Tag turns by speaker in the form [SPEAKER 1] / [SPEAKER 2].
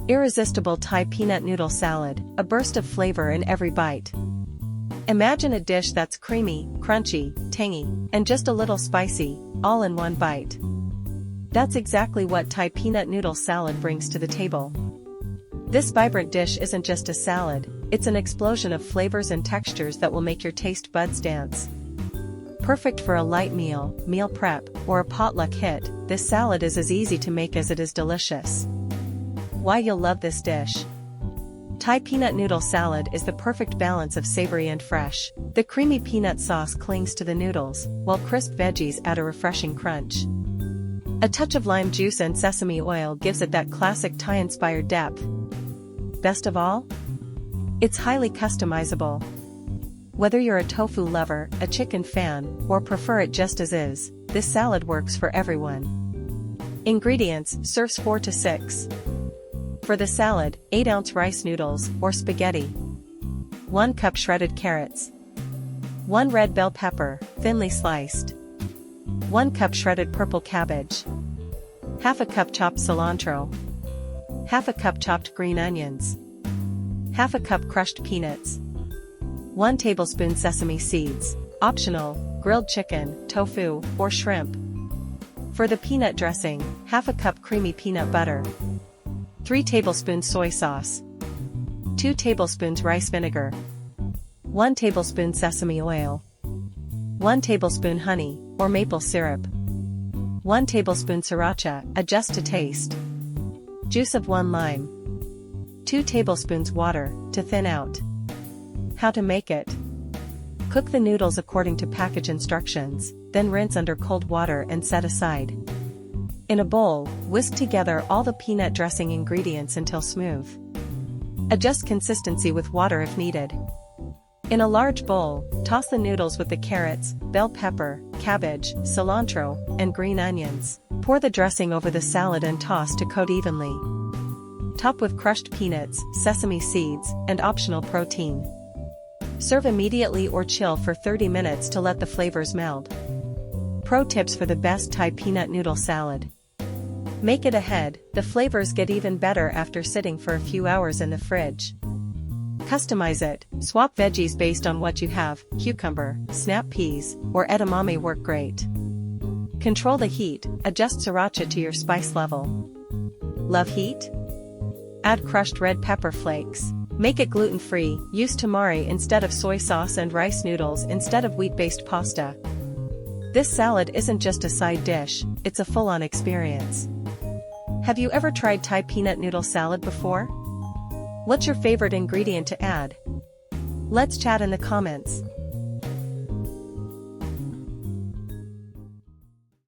[SPEAKER 1] Irresistible Thai Peanut Noodle Salad, a burst of flavor in every bite. Imagine a dish that's creamy, crunchy, tangy, and just a little spicy, all in one bite. That's exactly what Thai Peanut Noodle Salad brings to the table. This vibrant dish isn't just a salad, it's an explosion of flavors and textures that will make your taste buds dance. Perfect for a light meal, meal prep, or a potluck hit, this salad is as easy to make as it is delicious. Why you'll love this dish. Thai Peanut Noodle Salad is the perfect balance of savory and fresh. The creamy peanut sauce clings to the noodles, while crisp veggies add a refreshing crunch. A touch of lime juice and sesame oil gives it that classic Thai-inspired depth. Best of all? It's highly customizable. Whether you're a tofu lover, a chicken fan, or prefer it just as is, this salad works for everyone. Ingredients: serves 4 to 6. For the salad, 8-ounce rice noodles, or spaghetti. 1 cup shredded carrots. 1 red bell pepper, thinly sliced. 1 cup shredded purple cabbage. Half a cup chopped cilantro. Half a cup chopped green onions. Half a cup crushed peanuts. 1 tablespoon sesame seeds, optional, grilled chicken, tofu, or shrimp. For the peanut dressing, half a cup creamy peanut butter. 3 tablespoons soy sauce. 2 tablespoons rice vinegar. 1 tablespoon sesame oil. 1 tablespoon honey, or maple syrup. 1 tablespoon sriracha, adjust to taste. Juice of 1 lime. 2 tablespoons water, to thin out. How to make it. Cook the noodles according to package instructions, then rinse under cold water and set aside. In a bowl, whisk together all the peanut dressing ingredients until smooth. Adjust consistency with water if needed. In a large bowl, toss the noodles with the carrots, bell pepper, cabbage, cilantro, and green onions. Pour the dressing over the salad and toss to coat evenly. Top with crushed peanuts, sesame seeds, and optional protein. Serve immediately or chill for 30 minutes to let the flavors meld. Pro tips for the best Thai peanut noodle salad. Make it ahead, the flavors get even better after sitting for a few hours in the fridge. Customize it, swap veggies based on what you have, cucumber, snap peas, or edamame work great. Control the heat, adjust sriracha to your spice level. Love heat? Add crushed red pepper flakes. Make it gluten-free, use tamari instead of soy sauce and rice noodles instead of wheat-based pasta. This salad isn't just a side dish, it's a full-on experience. Have you ever tried Thai peanut noodle salad before? What's your favorite ingredient to add? Let's chat in the comments.